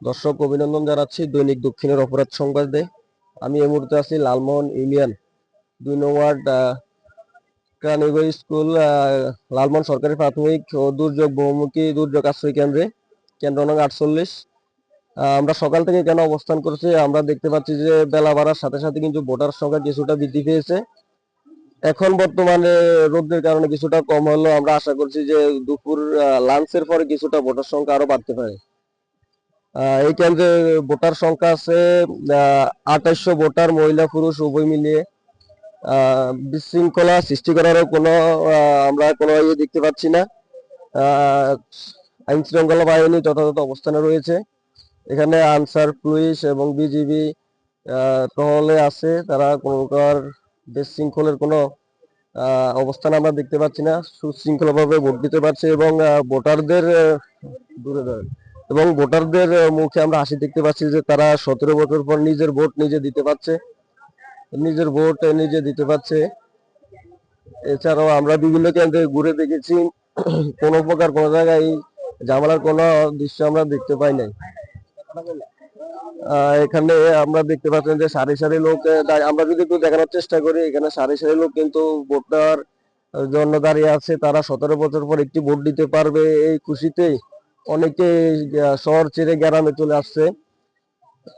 দর্শক অভিনন্দন জানাচ্ছি দৈনিক দক্ষিণের অপরাধ সংবাদে। আমি এই মুহূর্তে আছি লালমোহন ইউনিয়ন 2 নং ওয়ার্ড প্রাণীবাড়ি স্কুল, লালমোহন সরকারি প্রাথমিক ও দুর্যোগ বহুমুখী দুর্যোগ আশ্রয় কেন্দ্রে, কেন্দ্র নং 48। আমরা সকাল থেকে কেন অবস্থান করছি, আমরা দেখতে পাচ্ছি যে বেলা বাড়ার সাথে সাথে কিন্তু ভোটার সংখ্যা কিছুটা বৃদ্ধি পেয়েছে। এখন বর্তমানে রোদের কারণে কিছুটা কম হলেও আমরা আশা করছি যে দুপুর লাঞ্চের পরে কিছুটা ভোটার সংখ্যা আরো বাড়তে পারে। এই কেন্দ্রে ভোটার সংখ্যা আছে 2800 ভোটার, মহিলা পুরুষ উভয় মিলিয়ে। বিশৃঙ্খলা সৃষ্টি করারও কোনো আমরা কোনো ইয়ে দেখতে পাচ্ছি না। আইন শৃঙ্খলা বাহিনী যথাযথ অবস্থানে রয়েছে। এখানে আনসার, পুলিশ এবং বিজিবি টহলে আছে। তারা কোনো প্রকার বিশৃঙ্খলের কোনো অবস্থান আমরা দেখতে পাচ্ছি না। সুশৃঙ্খলভাবে ভোট দিতে পারছে এবং ভোটারদের দূরে দাঁড়ায় এবং ভোটারদের মুখে আমরা হাসি দেখতে পাচ্ছি যে তারা 17 বছর পর নিজের ভোট নিজে দিতে পারছে। এছাড়াও আমরা বিভিন্ন কেন্দ্রে ঘুরে দেখেছি, কোনো প্রকার কোনো জায়গায় ঝামেলার কোনো দৃশ্য আমরা দেখতে পাই নাই। এখানে আমরা দেখতে পাচ্ছেন যে সারি সারি লোক, আমরা যদি একটু দেখানোর চেষ্টা করি, এখানে সারি সারি লোক কিন্তু ভোটার জন্য দাঁড়িয়ে আছে। তারা 17 বছর পর একটি ভোট দিতে পারবে এই খুশিতে অনেকে শহর ছেড়ে গ্রামে চলে আসছে।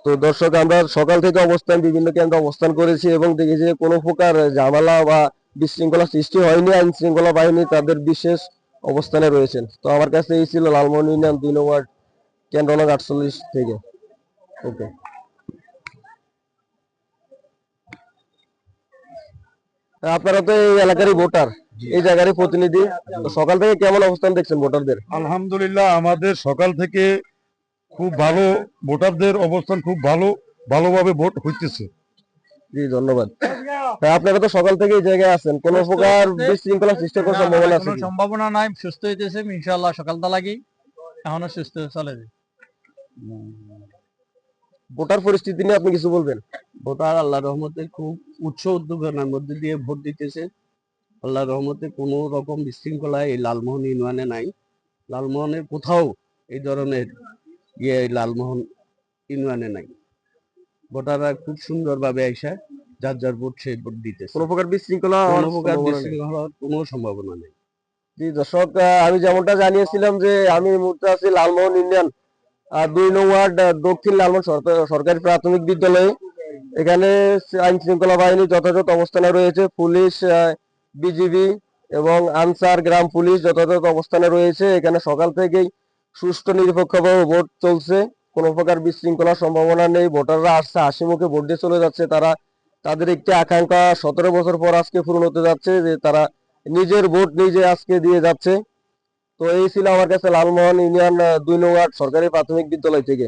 তো দর্শক, আমরা সকাল থেকে বিভিন্ন কেন্দ্রে অবস্থান করেছি এবং দেখেছি যে কোনো প্রকার ঝামেলা বা বিশৃঙ্খলা সৃষ্টি হয়নি। আইন শৃঙ্খলা বাহিনী তাদের বিশেষ অবস্থানে রয়েছেন। তো আমার কাছে এই ছিল লালমোহন ইউনিয়ন 2 নং ওয়ার্ড কেন্দ্র নং 48 থেকে। ওকে, আপনারা তো এই এলাকারই ভোটার, এই জায়গারই প্রতিনিধি। তো সকাল থেকে কেমন অবস্থান দেখছেন ভোটারদের? আলহামদুলিল্লাহ, আমাদের সকাল থেকে খুব ভালো, ভোটারদের অবস্থান খুব ভালোভাবে ভোট হইতেছে। জি, ধন্যবাদ। আপনারা তো সকাল থেকে এই জায়গায় আছেন, কোন প্রকার বিশৃঙ্খলা সৃষ্টি করার সম্ভাবনা আছে? কোনো সম্ভাবনা নাই, সুস্থ হইতেছে ইনশাআল্লাহ। সকালটা লাগি এখনো সুস্থ চলে যায়। ভোটার পরিস্থিতি নিয়ে আপনি কিছু বলবেন? ভোটার আল্লাহর রহমতে খুব উৎস উদ্দীপনার মধ্যে দিয়ে ভোট দিতেছে। আল্লাহর রহমতে কোনো রকম বিশৃঙ্খলা এই লালমোহন ইউনিয়নে নাই। লালমোহনের কোথাও এই ধরনের লালমোহন ইউনিয়নে নাই। ভোটাররা খুব সুন্দরভাবে আইসা যার যার ভোট সে ভোট দিতেছে। কোনো প্রকার বিশৃঙ্খলা হওয়ার কোনো সম্ভাবনা নেই। জি দর্শক, আমি যেমনটা জানিয়েছিলাম যে আমি এই মুহূর্তে আছি লালমোহন ইউনিয়ন 2 নং ওয়ার্ড দক্ষিণ লালমোহন সরকারি প্রাথমিক বিদ্যালয়ে। এখানে আইন শৃঙ্খলা বাহিনী যথাযথ অবস্থানে রয়েছে। পুলিশ, বিজিবি এবং আনসার, গ্রাম পুলিশ যথাযথ অবস্থানে রয়েছে। এখানে সকাল থেকেই সুষ্ঠু নিরপেক্ষভাবে ভোট চলছে, কোনো প্রকার বিশৃঙ্খলার সম্ভাবনা নেই। ভোটাররা আসছে, হাসি মুখে ভোট দিয়ে চলে যাচ্ছে। তাদের একটি আকাঙ্ক্ষা 17 বছর পর আজকে পূরণ হতে যাচ্ছে, যে তারা নিজের ভোট নিজে আজকে দিয়ে যাচ্ছে। তো এই ছিল আমার কাছে লালমোহন ইউনিয়ন 2 নং ওয়ার্ড সরকারি প্রাথমিক বিদ্যালয় থেকে।